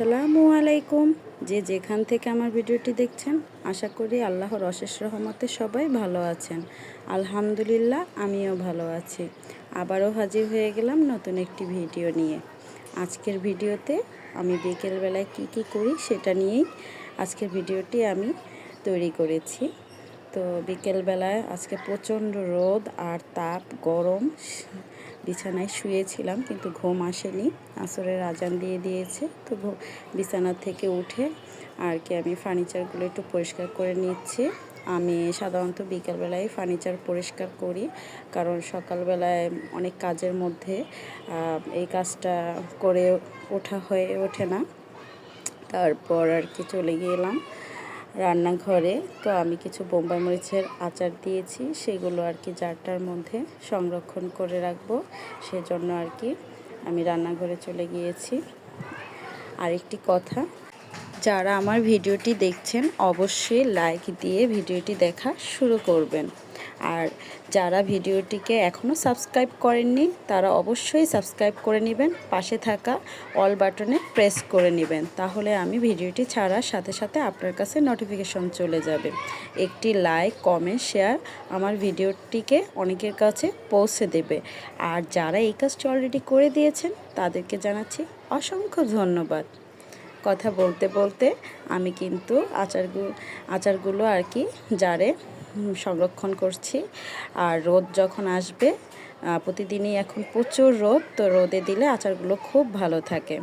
আসসালামু আলাইকুম। যে যেখান থেকে আমার ভিডিওটি দেখছেন, আশা করি আল্লাহর অশেষ রহমতে সবাই ভালো আছেন। আলহামদুলিল্লাহ, আমিও ভালো আছি। আবারও হাজির হয়ে গেলাম নতুন একটি ভিডিও নিয়ে। আজকের ভিডিওতে আমি বিকেলবেলায় কি করি সেটা নিয়েই আজকের ভিডিওটি আমি তৈরি করেছি। তো বিকেলবেলায় আজকে প্রচণ্ড রোদ আর তাপ, গরম, বিছানায় শুয়েছিলাম কিন্তু ঘুম আসেনি। আসরের আজান দিয়ে দিয়েছে, তো বিছানা থেকে উঠে আর কি আমি ফার্নিচারগুলো একটু পরিষ্কার করে নিচ্ছি। আমি সাধারণত বিকেলবেলায় ফার্নিচার পরিষ্কার করি, কারণ সকালবেলায় অনেক কাজের মধ্যে এই কাজটা করে ওঠা হয়ে ওঠে না। তারপর আর কি চলে গেলাম রান্নাঘরে। তো আমি কিছু বোম্বাই মরিচের আচার দিয়েছি, সেগুলো আর কি জারটার মধ্যে সংরক্ষণ করে রাখবো, সেজন্য আর কি আমি রান্নাঘরে চলে গিয়েছি। আরেকটি কথা, যারা আমার ভিডিওটি দেখছেন অবশ্যই লাইক দিয়ে ভিডিওটি দেখা শুরু করবেন। আর যারা ভিডিওটিকে এখনও সাবস্ক্রাইব করেননি তারা অবশ্যই সাবস্ক্রাইব করে নেবেন, পাশে থাকা অল বাটনে প্রেস করে নেবেন, তাহলে আমি ভিডিওটি ছাড়ার সাথে সাথে আপনার কাছে নোটিফিকেশন চলে যাবে। একটি লাইক, কমেন্ট, শেয়ার আমার ভিডিওটিকে অনেকের কাছে পৌঁছে দেবে। আর যারা এই কাজটি অলরেডি করে দিয়েছেন তাদেরকে জানাচ্ছি অসংখ্য ধন্যবাদ। কথা বলতে বলতে আমি কিন্তু আচারগুলো আর কি জারে সংরক্ষণ করছি। আর রোদ যখন আসবে, প্রতিদিনই এখন প্রচুর রোদ, তো রোদে দিলে আচারগুলো খুব ভালো থাকে।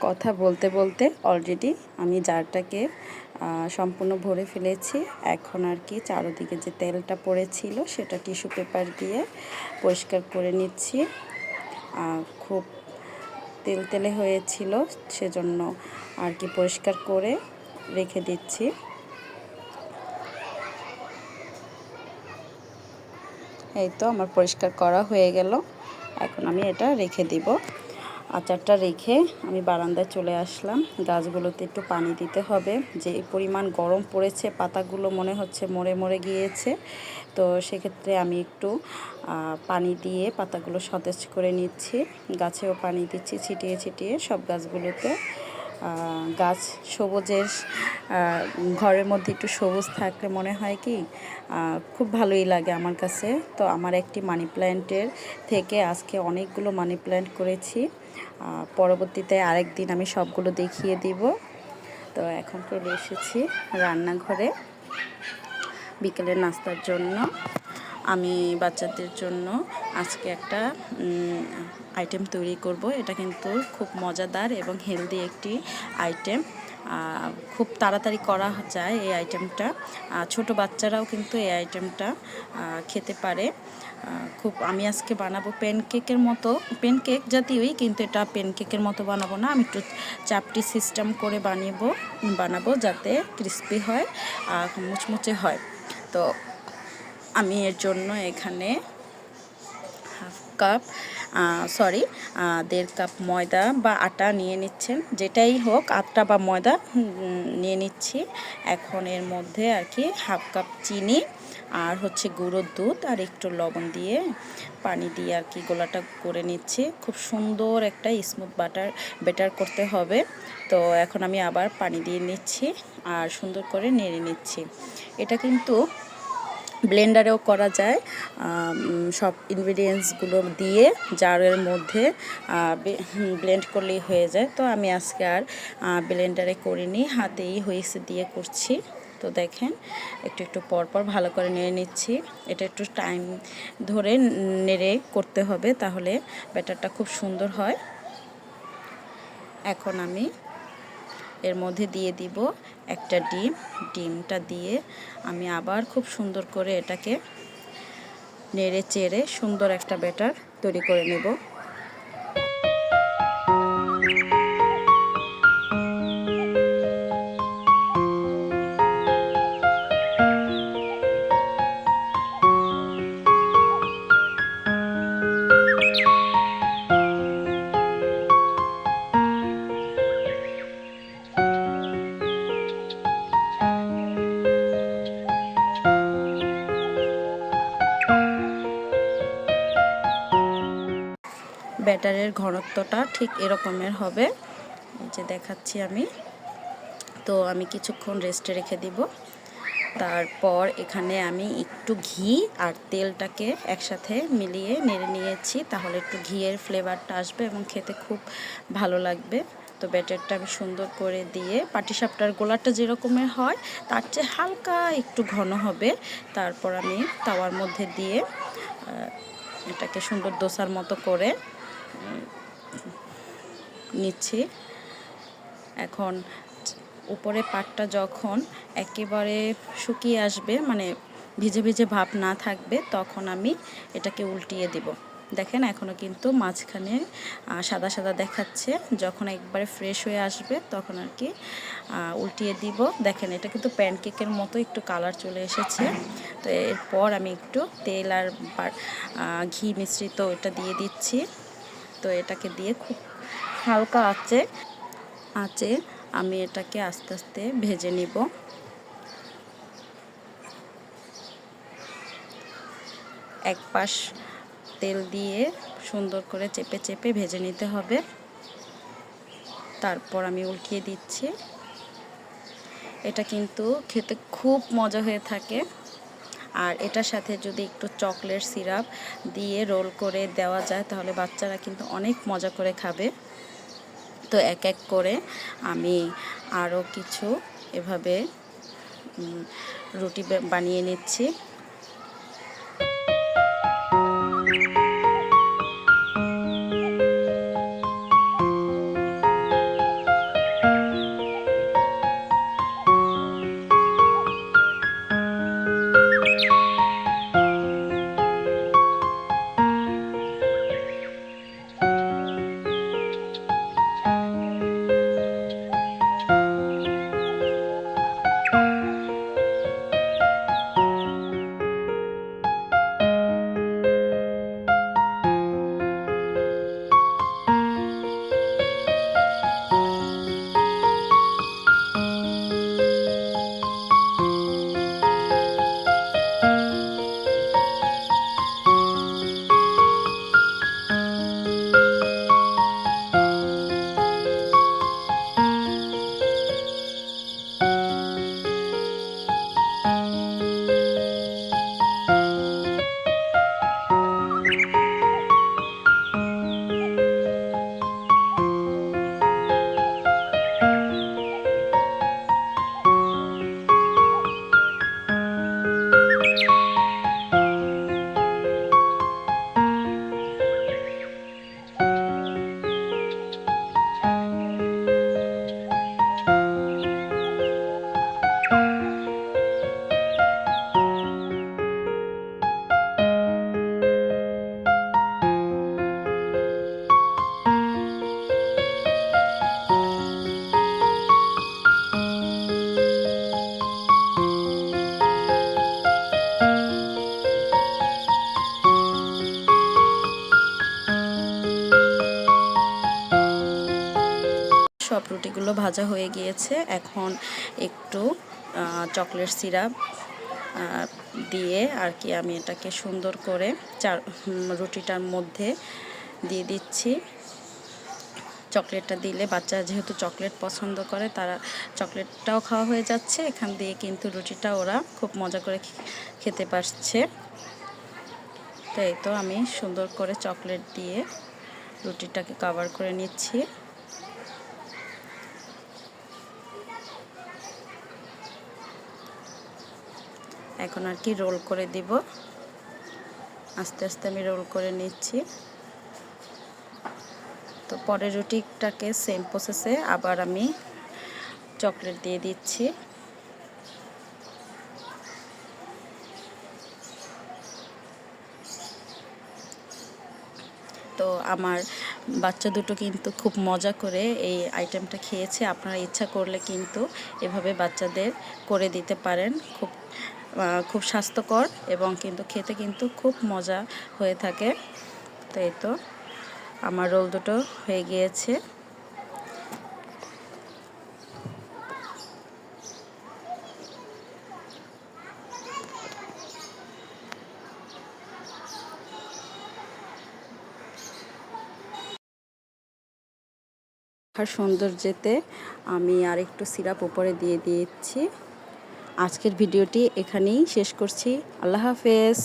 কথা বলতে বলতে অলরেডি আমি জারটাকে সম্পূর্ণ ভরে ফেলেছি। এখন আর কি চারদিকে যে তেলটা পড়েছিল সেটা টিস্যু পেপার দিয়ে পরিষ্কার করে নিচ্ছি। খুব তেলে হয়েছিল, সেজন্য আর কি পরিষ্কার করে রেখে দিচ্ছি। এই তো আমার পরিষ্কার করা হয়ে গেল, এখন আমি এটা রেখে দিব। আচারটা রেখে আমি বারান্দায় চলে আসলাম। গাছগুলোতে একটু পানি দিতে হবে, যে পরিমাণ গরম পড়েছে পাতাগুলো মনে হচ্ছে মরে মরে গিয়েছে। তো সেক্ষেত্রে আমি একটু পানি দিয়ে পাতাগুলো সতেজ করে নিচ্ছি। গাছেও পানি দিচ্ছি ছিটিয়ে ছিটিয়ে সব গাছগুলোতে। গাছ সবুজের, ঘরের মধ্যে একটু সবুজ থাকলে মনে হয় কি খুব ভালোই লাগে আমার কাছে। তো আমার একটি মানি প্ল্যান্টের থেকে আজকে অনেকগুলো মানি প্ল্যান্ট করেছি। পরবর্তীতে আরেক দিন আমি সবগুলো দেখিয়ে দিব। তো এখন চলে এসেছি রান্নাঘরে বিকেলের নাস্তার জন্য। আমি বাচ্চাদের জন্য আজকে একটা আইটেম তৈরি করব। এটা কিন্তু খুব মজাদার এবং হেলদি একটি আইটেম। খুব তাড়াতাড়ি করা যায় এই আইটেমটা। ছোট বাচ্চারাও কিন্তু এই আইটেমটা খেতে পারে। আমি আজকে বানাবো প্যানকেকের মতো, প্যানকেক জাতীয়ই, কিন্তু এটা প্যানকেকের মতো বানাবো না, আমি একটু চাপটি সিস্টেম করে বানাবো যাতে ক্রিস্পি হয় আর মুচমুচে হয়। তো আমি এর জন্য এখানে 1.5 কাপ ময়দা বা আটা নিয়ে নিচ্ছেন, যেটাই হোক, আটা বা ময়দা নিয়ে নিচ্ছি। এখন এর মধ্যে আর কি 1/2 কাপ চিনি আর হচ্ছে গুঁড়োর দুধ আর একটু লবণ দিয়ে পানি দিয়ে আর কি গোলাটা করে নিচ্ছি। খুব সুন্দর একটা স্মুথ ব্যাটার করতে হবে। তো এখন আমি আবার পানি দিয়ে নিচ্ছি আর সুন্দর করে নেড়ে নিচ্ছি। এটা কিন্তু ব্লেন্ডারেও করা যায়, সব ইনগ্রিডিয়েন্টসগুলো দিয়ে জারের মধ্যে ব্লেন্ড করলেই হয়ে যায়। তো আমি আজকে আর ব্লেন্ডারে করিনি, হাতেই হুইস্ক দিয়ে করছি। তো দেখেন একটু একটু পরপর ভালো করে নেড়ে নিচ্ছি। এটা একটু টাইম ধরে নেড়ে করতে হবে, তাহলে ব্যাটারটা খুব সুন্দর হয়। এখন আমি এর মধ্যে দিয়ে দিব একটা ডিমটা দিয়ে আমি আবার খুব সুন্দর করে এটাকে নেড়ে চেড়ে সুন্দর একটা ব্যাটার তৈরি করে নেব। ব্যাটারের ঘনত্বটা ঠিক এরকমের হবে, এই যে দেখাচ্ছি আমি। তো আমি কিছুক্ষণ রেস্টে রেখে দিব। তারপর এখানে আমি একটু ঘি আর তেলটাকে একসাথে মিলিয়ে নেড়ে নিয়েছি, তাহলে একটু ঘিয়ের ফ্লেভারটা আসবে এবং খেতে খুব ভালো লাগবে। তো ব্যাটারটা আমি সুন্দর করে দিয়ে, পাটিসাপটার গোলাটা যেরকমের হয় তার চেয়ে হালকা একটু ঘন হবে। তারপর আমি তাওয়ার মধ্যে দিয়ে এটাকে সুন্দর দোসার মতো করে নিচ্ছি। এখন উপরে পাটটা যখন একেবারে শুকিয়ে আসবে, মানে ভিজে ভিজে ভাব না থাকবে, তখন আমি এটাকে উল্টিয়ে দিব। দেখেন এখনও কিন্তু মাঝখানে সাদা সাদা দেখাচ্ছে। যখন একবারে ফ্রেশ হয়ে আসবে তখন আর কি উল্টিয়ে দিব। দেখেন এটা কিন্তু প্যানকেকের মতো একটু কালার চলে এসেছে। তো এরপর আমি একটু তেল আর ঘি মিশ্রিত এটা দিয়ে দিচ্ছি। তো এটাকে দিয়ে খুব হালকা আঁচে আমি এটাকে আস্তে আস্তে ভেজে নিব। এক পাশ তেল দিয়ে সুন্দর করে চেপে চেপে ভেজে নিতে হবে। তারপর আমি উল্টিয়ে দিচ্ছি। এটা কিন্তু খেতে খুব মজা হয়ে থাকে। আর এটার সাথে যদি একটু চকলেট সিরাপ দিয়ে রোল করে দেওয়া যায় তাহলে বাচ্চারা কিন্তু অনেক মজা করে খাবে। তো এক এক করে আমি আরও কিছু এভাবে রুটি বানিয়ে নিচ্ছি। সব রুটিগুলো ভাজা হয়ে গিয়েছে। এখন একটু চকলেট সিরাপ দিয়ে আর কি আমি এটাকে সুন্দর করে রুটিটার মধ্যে দিয়ে দিচ্ছি। চকলেটটা দিলে বাচ্চারা যেহেতু চকলেট পছন্দ করে, তারা চকলেটটাও খাওয়া হয়ে যাচ্ছে, এখান দিয়ে কিন্তু রুটিটা ওরা খুব মজা করে খেতে পারছে। তো এই তো আমি সুন্দর করে চকলেট দিয়ে রুটিটাকে কভার করে নিচ্ছি। এখন আর কি রোল করে দিব। আস্তে আস্তে আমি রোল করে নিচ্ছি। তো পরের রুটিটাকে সেম প্রসেসে আবার আমি চকলেট দিয়ে দিচ্ছি। তো আমার বাচ্চা দুটো কিন্তু খুব মজা করে এই আইটেমটা খেয়েছে। আপনারা ইচ্ছা করলে কিন্তু এভাবে বাচ্চাদের করে দিতে পারেন। খুব স্বাস্থ্যকর এবং কিন্তু খেতে কিন্তু খুব মজা হয়ে থাকে। তো এই তো আমার রোল দুটো হয়ে গিয়েছে। আর সৌন্দর্যতে আমি আর একটু সিরাপ উপরে দিয়ে দিয়েছি। আজকের ভিডিওটি এখানেই শেষ করছি। আল্লাহ হাফেজ।